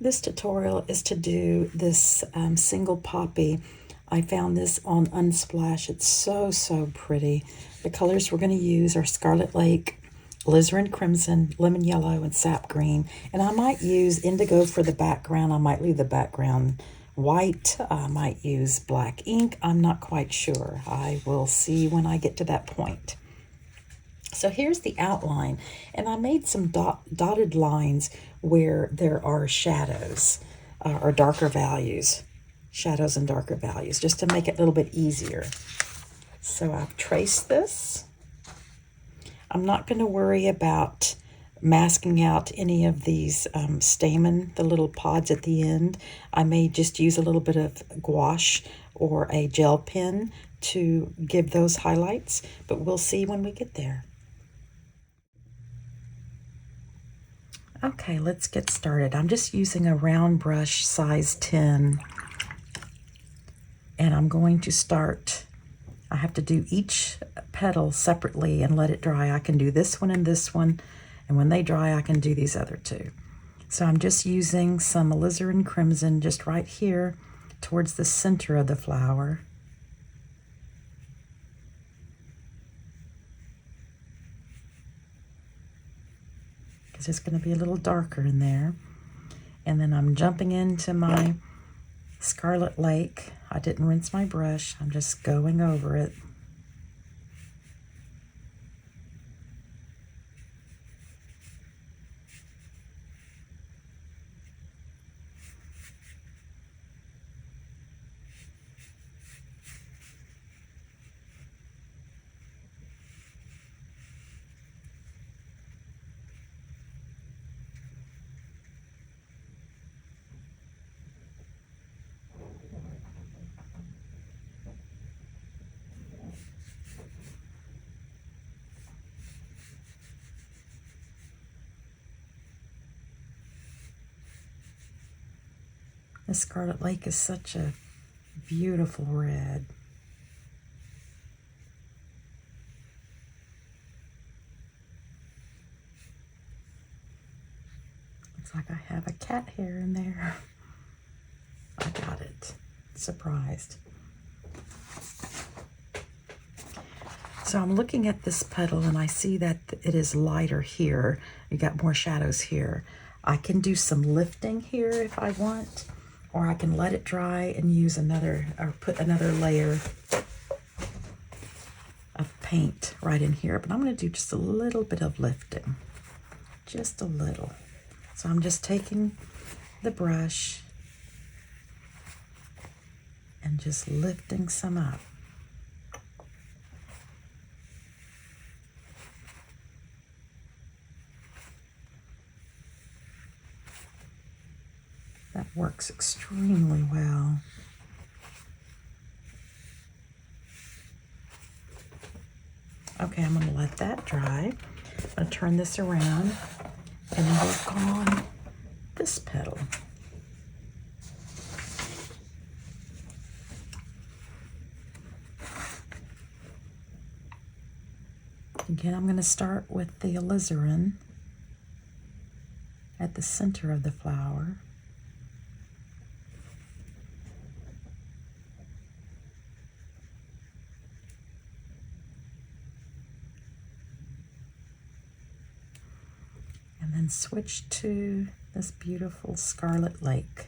this tutorial is to do this single poppy. I found this on Unsplash. It's so, so pretty. The colors we're going to use are Scarlet Lake, Alizarin Crimson, Lemon Yellow, and Sap Green. And I might use indigo for the background. I might leave the background white. I might use black ink. I'm not quite sure. I will see when I get to that point. So here's the outline, and I made some dotted lines where there are shadows or darker values, shadows and darker values, just to make it a little bit easier. So I've traced this. I'm not going to worry about masking out any of these stamen, the little pods at the end. I may just use a little bit of gouache or a gel pen to give those highlights, but we'll see when we get there. Okay, let's get started. I'm just using a round brush size 10, and I'm going to start. I have to do each petal separately and let it dry. I can do this one, and when they dry, I can do these other two. So I'm just using some alizarin crimson just right here towards the center of the flower. Because it's going to be a little darker in there. And then I'm jumping into my Scarlet Lake. I didn't rinse my brush. I'm just going over it. The Scarlet Lake is such a beautiful red. Looks like I have a cat hair in there. I got it. Surprised. So I'm looking at this petal and I see that it is lighter here. You got more shadows here. I can do some lifting here if I want, or I can let it dry and use another, or put another layer of paint right in here. But I'm going to do just a little bit of lifting, just a little. So I'm just taking the brush and just lifting some up. That works extremely well. Okay, I'm going to let that dry. I'm going to turn this around and work on this petal. Again, I'm going to start with the alizarin at the center of the flower. And then switch to this beautiful Scarlet Lake.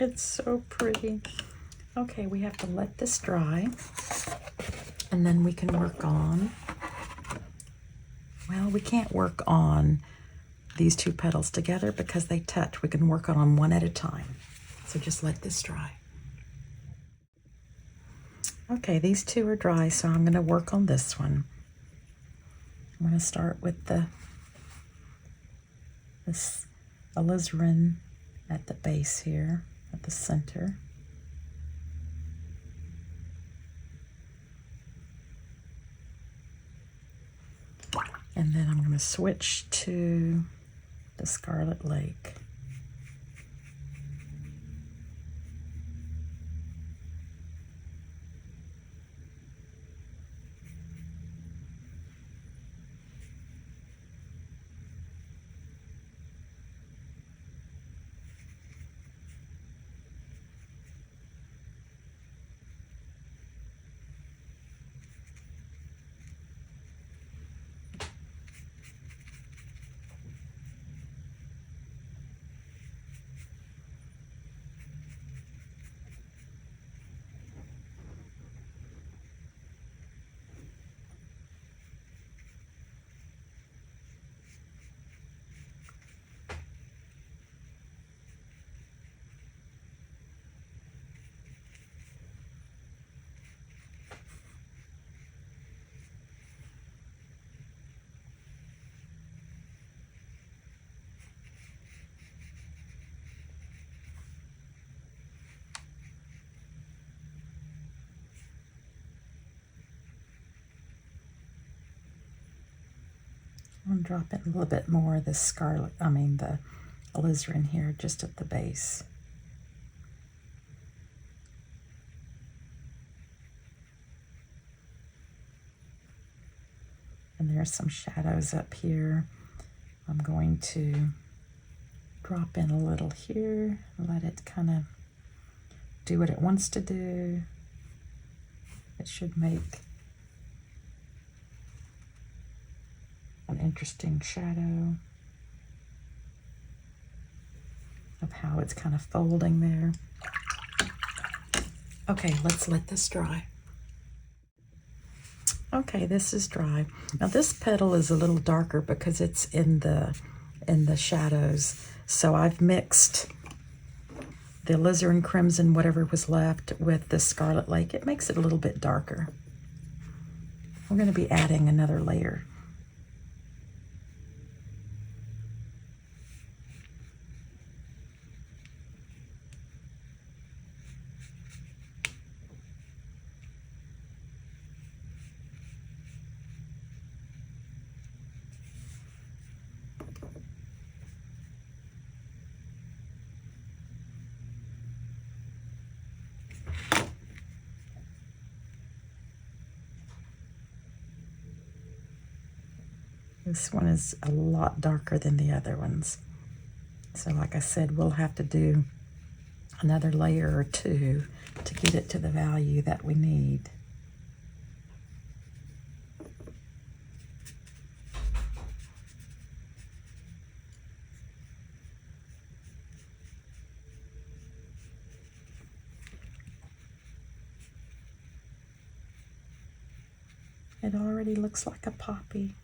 It's so pretty. Okay, we have to let this dry, and then we can work on, well, we can't work on these two petals together because they touch. We can work on them one at a time. So just let this dry. Okay, these two are dry, so I'm going to work on this one. I'm going to start with this alizarin at the base here, at the center. And then I'm going to switch to the Scarlet Lake. I'm going to drop in a little bit more of this the alizarin here, just at the base. And there's some shadows up here. I'm going to drop in a little here, let it kind of do what it wants to do. It should make an interesting shadow of how it's kind of folding there. Okay, let's let this dry. Okay, this is dry. Now this petal is a little darker because it's in the shadows. So I've mixed the alizarin crimson, whatever was left, with the Scarlet Lake. It makes it a little bit darker. We're going to be adding another layer. This one is a lot darker than the other ones. So like I said, we'll have to do another layer or two to get it to the value that we need. It already looks like a poppy.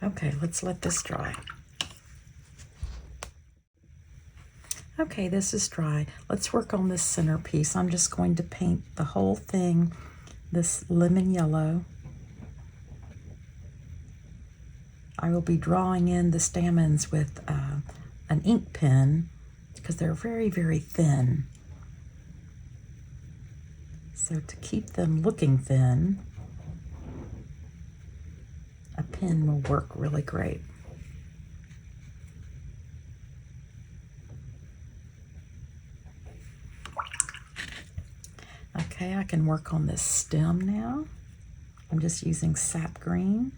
Okay, let's let this dry. Okay, this is dry. Let's work on this centerpiece. I'm just going to paint the whole thing this lemon yellow. I will be drawing in the stamens with an ink pen because they're very, very thin. So to keep them looking thin, a pen will work really great. Okay, I can work on this stem now. I'm just using sap green.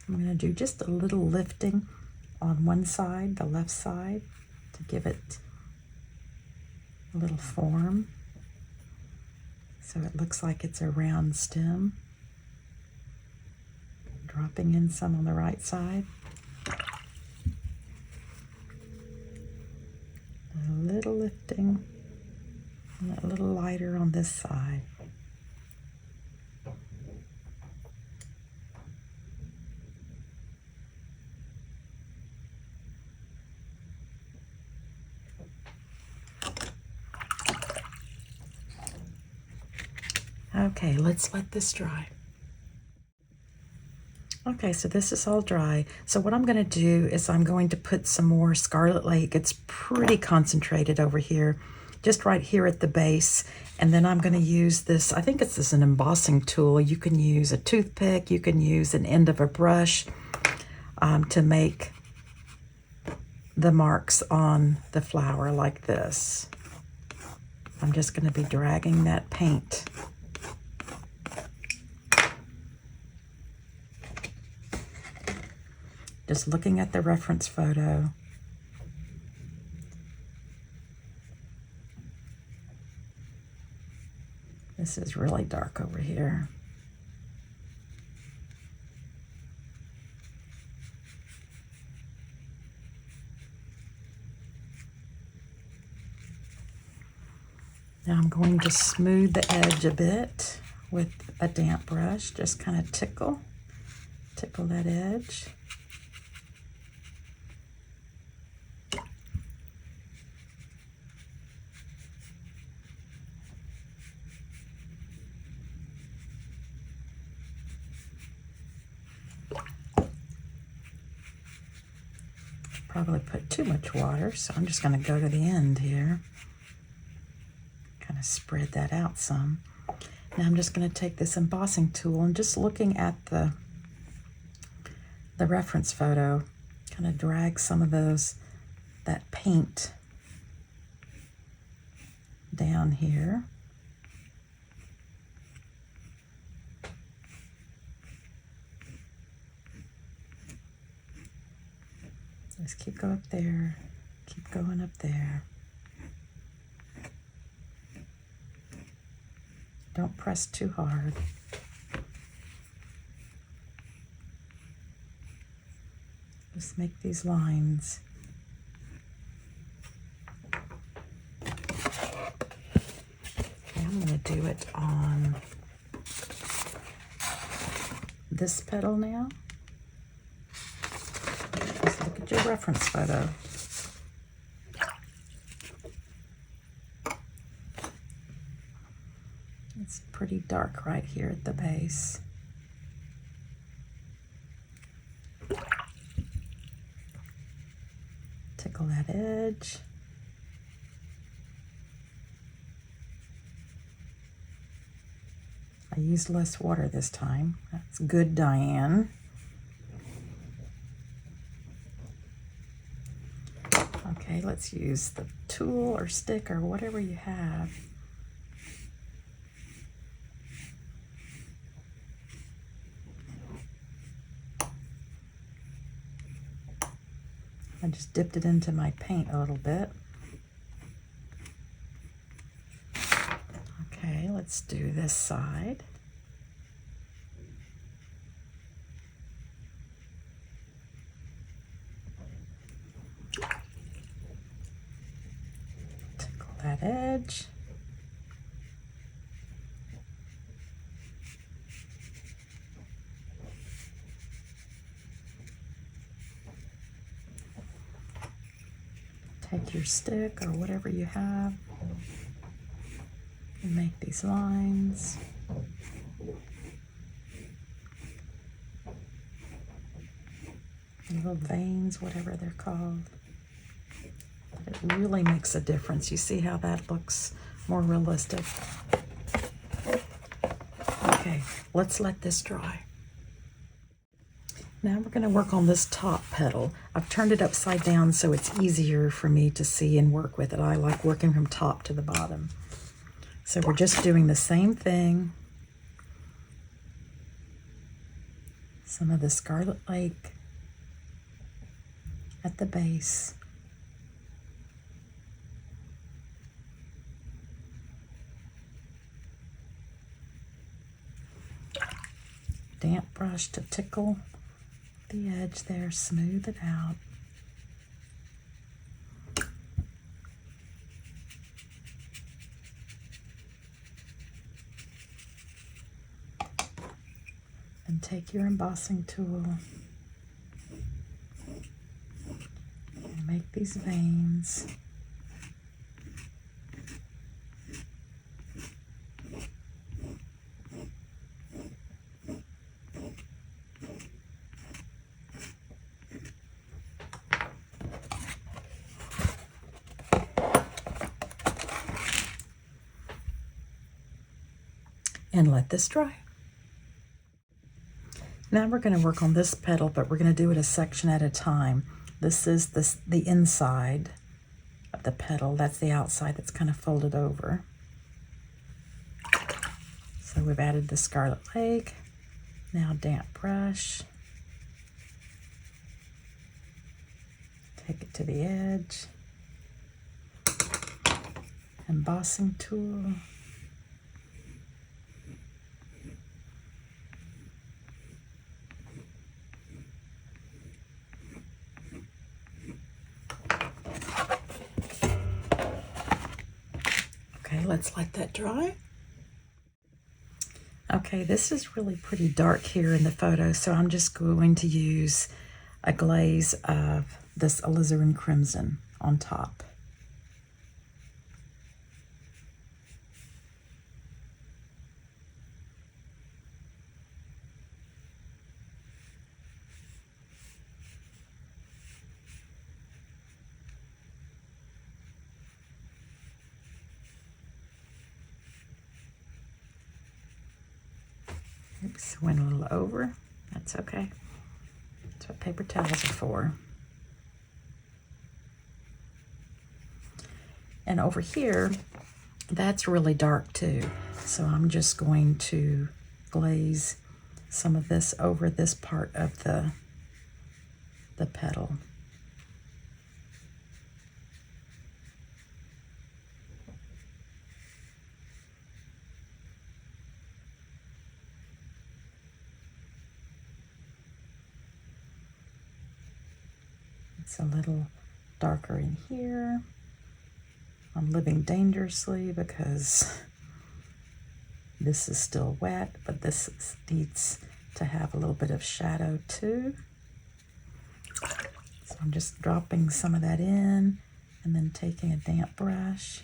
I'm going to do just a little lifting on one side, the left side, to give it a little form so it looks like it's a round stem. Dropping in some on the right side. A little lifting and a little lighter on this side. Okay, let's let this dry. Okay, so this is all dry. So what I'm going to do is I'm going to put some more Scarlet Lake. It's pretty concentrated over here, just right here at the base. And then I'm going to use this, I think it's this an embossing tool. You can use a toothpick, you can use an end of a brush to make the marks on the flower like this. I'm just going to be dragging that paint. Just looking at the reference photo. This is really dark over here. Now I'm going to smooth the edge a bit with a damp brush, just kind of tickle that edge. Probably put too much water, so I'm just going to go to the end here. Kind of spread that out some. Now I'm just going to take this embossing tool and just looking at the reference photo, kind of drag some of that paint down here. Just keep going up there, keep going up there. Don't press too hard. Just make these lines. Okay, I'm going to do it on this petal now. Just look at your reference photo. It's pretty dark right here at the base. Tickle that edge. I used less water this time. That's good, Diane. Okay, let's use the tool or stick or whatever you have. I just dipped it into my paint a little bit. Okay, let's do this side. Tickle that edge. Take your stick or whatever you have and make these lines. little veins, whatever they're called. But it really makes a difference. You see how that looks more realistic? Okay, let's let this dry. Now we're going to work on this top petal. I've turned it upside down so it's easier for me to see and work with it. I like working from top to the bottom. So we're just doing the same thing. Some of the Scarlet Lake at the base. Damp brush to tickle the edge there, smooth it out. And take your embossing tool and make these veins. And let this dry. Now we're going to work on this petal, but we're going to do it a section at a time. This is the inside of the petal. That's the outside that's kind of folded over. So we've added the Scarlet Lake. Now damp brush. Take it to the edge. Embossing tool. Okay, let's let that dry. Okay, this is really pretty dark here in the photo, so I'm just going to use a glaze of this alizarin crimson on top. Oops, went a little over. That's okay. That's what paper towels are for. And over here, that's really dark too. So I'm just going to glaze some of this over this part of the petal. It's a little darker in here. I'm living dangerously because this is still wet, but this needs to have a little bit of shadow too. So I'm just dropping some of that in and then taking a damp brush.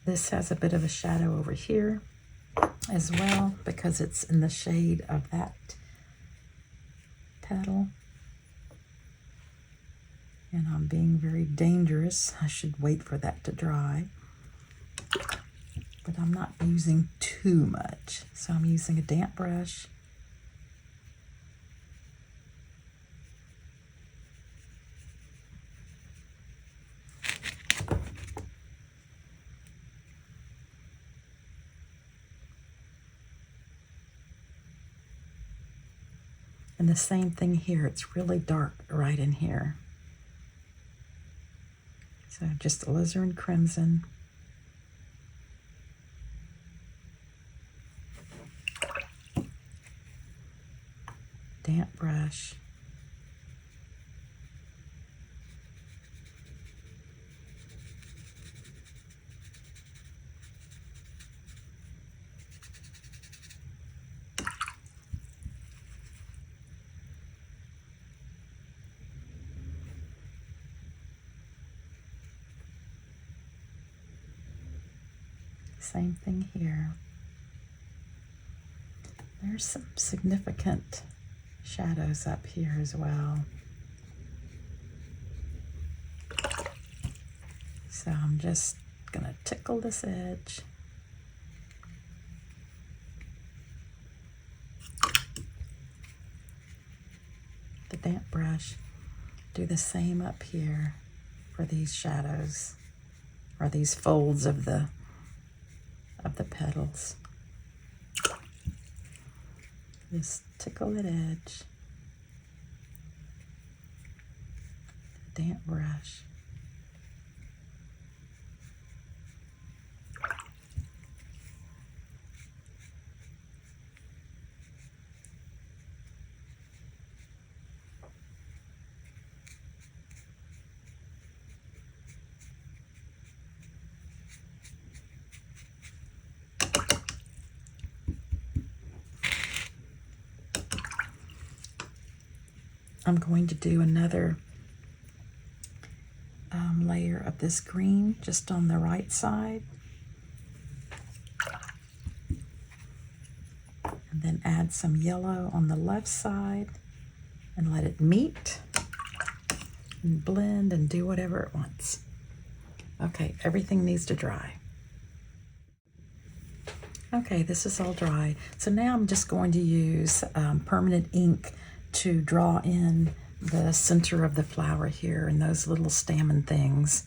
This has a bit of a shadow over here as well because it's in the shade of that petal. And I'm being very dangerous. I should wait for that to dry. But I'm not using too much. So I'm using a damp brush. And the same thing here, it's really dark right in here. So just alizarin crimson. Damp brush. Same thing here. There's some significant shadows up here as well. So I'm just gonna tickle this edge. The damp brush, do the same up here for these shadows, or these folds of the petals. Just tickle that edge. Damp brush. I'm going to do another layer of this green just on the right side. And then add some yellow on the left side and let it meet and blend and do whatever it wants. Okay, everything needs to dry. Okay, this is all dry. So now I'm just going to use permanent ink to draw in the center of the flower here and those little stamen things.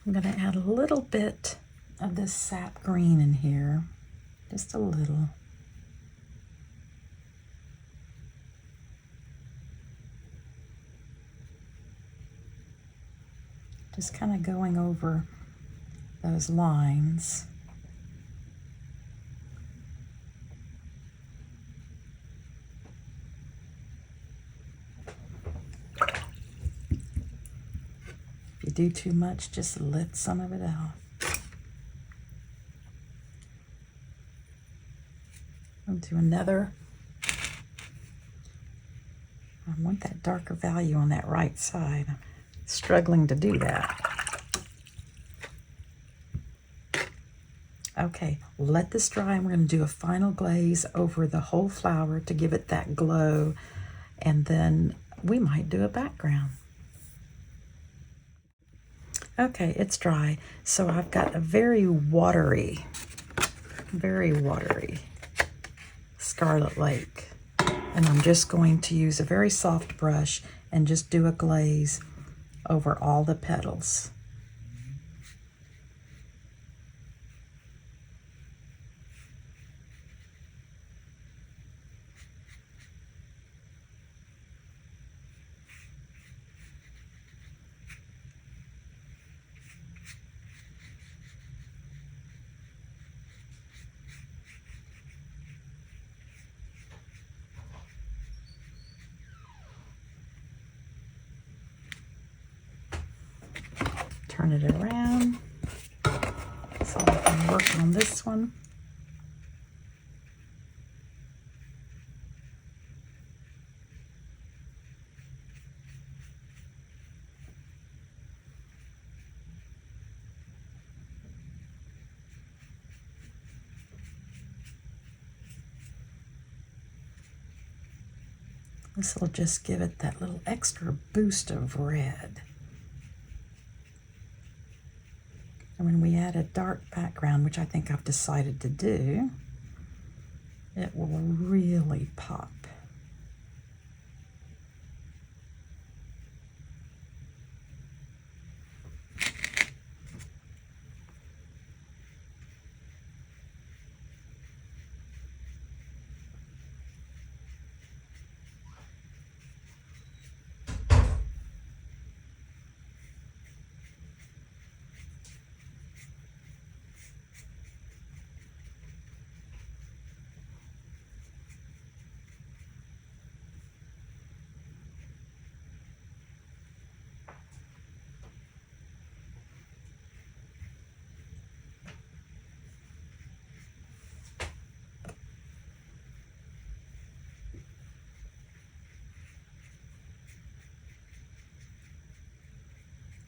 I'm going to add a little bit of this sap green in here, just a little. Just kind of going over those lines. If you do too much, just lift some of it out. I'll do another. I want that darker value on that right side. I'm struggling to do that. Okay, let this dry, and we're going to do a final glaze over the whole flower to give it that glow, and then we might do a background. Okay, it's dry, so I've got a very watery Scarlet Lake, and I'm just going to use a very soft brush and just do a glaze over all the petals. Turn it around. work on this one. This will just give it that little extra boost of red. And when we add a dark background, which I think I've decided to do, it will really pop.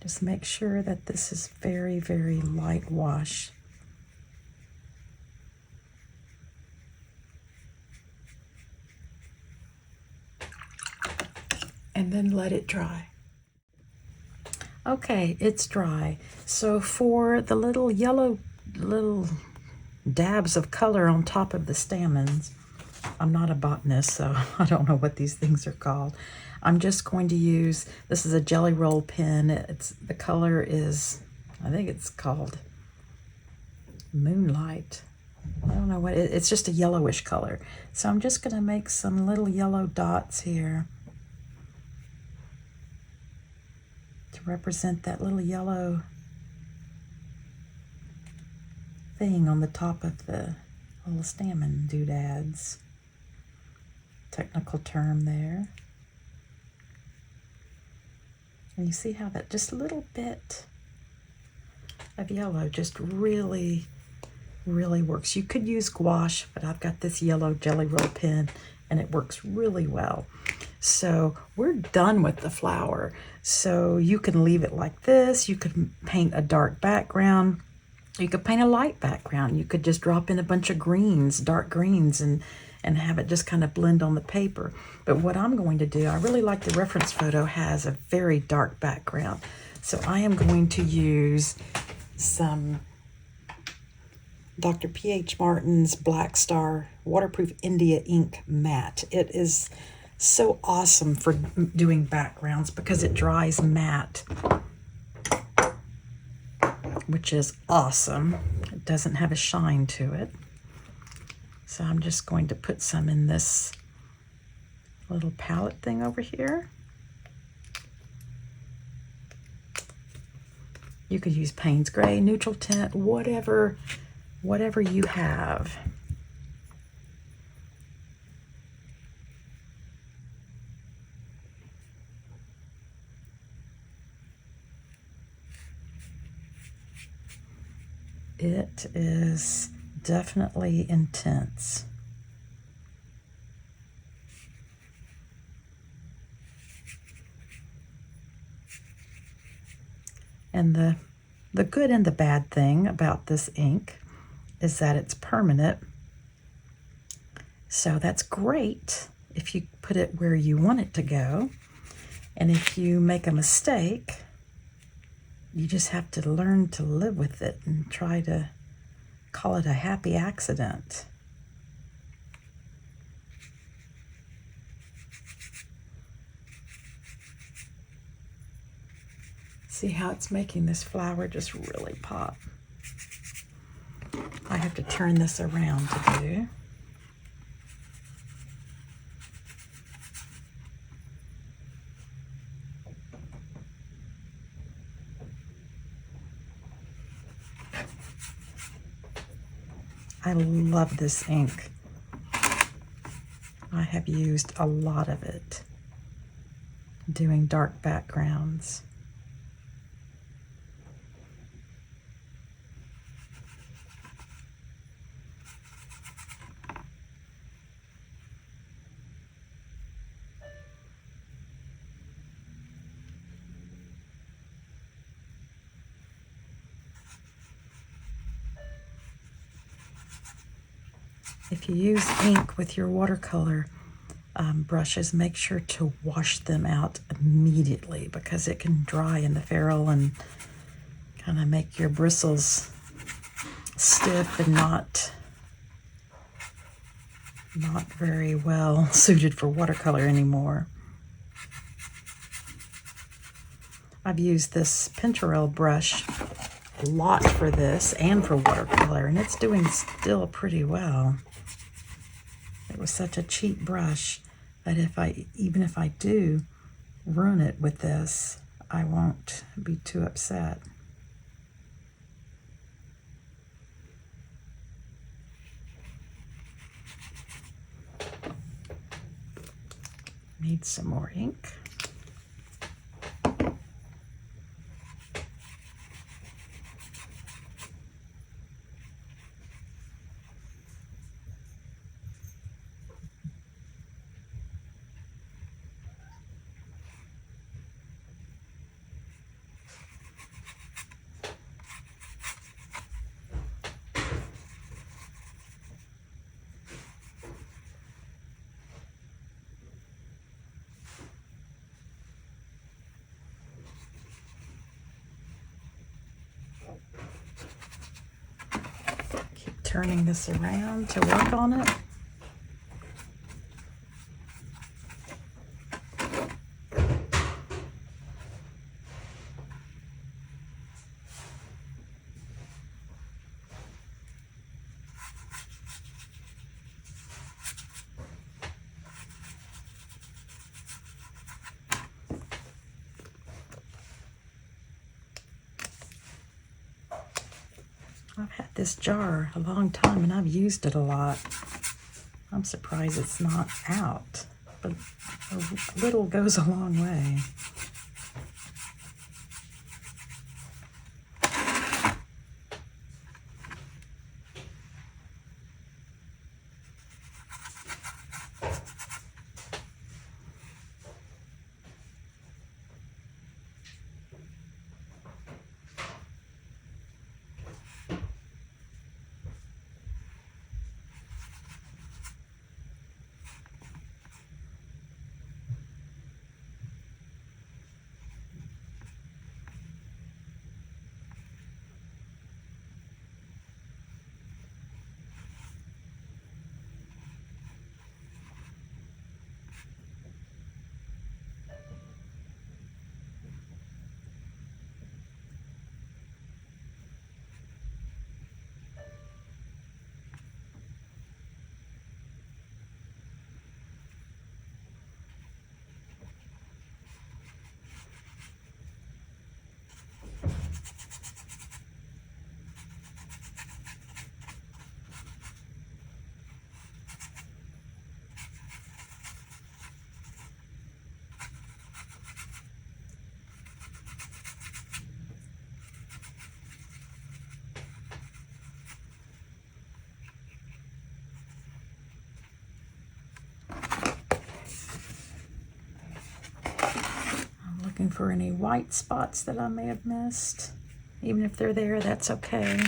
Just make sure that this is very, very light wash. And then let it dry. Okay, it's dry. So for the little yellow dabs of color on top of the stamens, I'm not a botanist, so I don't know what these things are called. I'm just going to use, this is a Jelly Roll pen. The color is, I think it's called Moonlight. I don't know what, it's just a yellowish color. So I'm just gonna make some little yellow dots here to represent that little yellow thing on the top of the little stamen doodads. Technical term there. And you see how that just a little bit of yellow just really, really works. You could use gouache, but I've got this yellow Jelly Roll pen and it works really well. So we're done with the flower. So you can leave it like this. You could paint a dark background. You could paint a light background. You could just drop in a bunch of greens, dark greens, and have it just kind of blend on the paper. But what I'm going to do, I really like the reference photo has a very dark background. So I am going to use some Dr. P.H. Martin's Black Star Waterproof India Ink Matte. It is so awesome for doing backgrounds because it dries matte, which is awesome. It doesn't have a shine to it. So I'm just going to put some in this little palette thing over here. You could use Payne's Gray, neutral tint, whatever you have. It is definitely intense. And the good and the bad thing about this ink is that it's permanent. So that's great if you put it where you want it to go. And if you make a mistake, you just have to learn to live with it and try to call it a happy accident. See how it's making this flower just really pop. I have to turn this around to do. I love this ink. I have used a lot of it doing dark backgrounds. If you use ink with your watercolor brushes, make sure to wash them out immediately because it can dry in the ferrule and kind of make your bristles stiff and not very well suited for watercolor anymore. I've used this Pinterel brush a lot for this and for watercolor, and it's doing still pretty well. It was such a cheap brush that even if I do ruin it with this, I won't be too upset. Need some more ink. Turning this around to work on it. I've had this jar a long time and I've used it a lot. I'm surprised it's not out, but a little goes a long way. Looking for any white spots that I may have missed. Even if they're there, that's okay.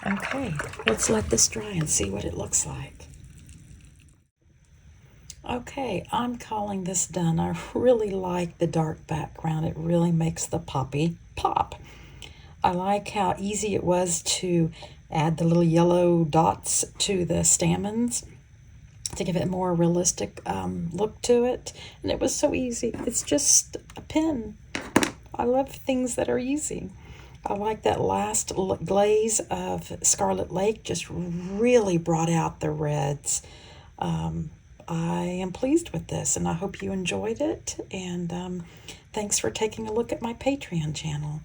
Okay, let's let this dry and see what it looks like. Okay, I'm calling this done. I really like the dark background. It really makes the poppy pop. I like how easy it was to add the little yellow dots to the stamens to give it a more realistic look to it. And it was so easy. It's just a pen. I love things that are easy. I like that last glaze of Scarlet Lake, just really brought out the reds. I am pleased with this, and I hope you enjoyed it. And thanks for taking a look at my Patreon channel.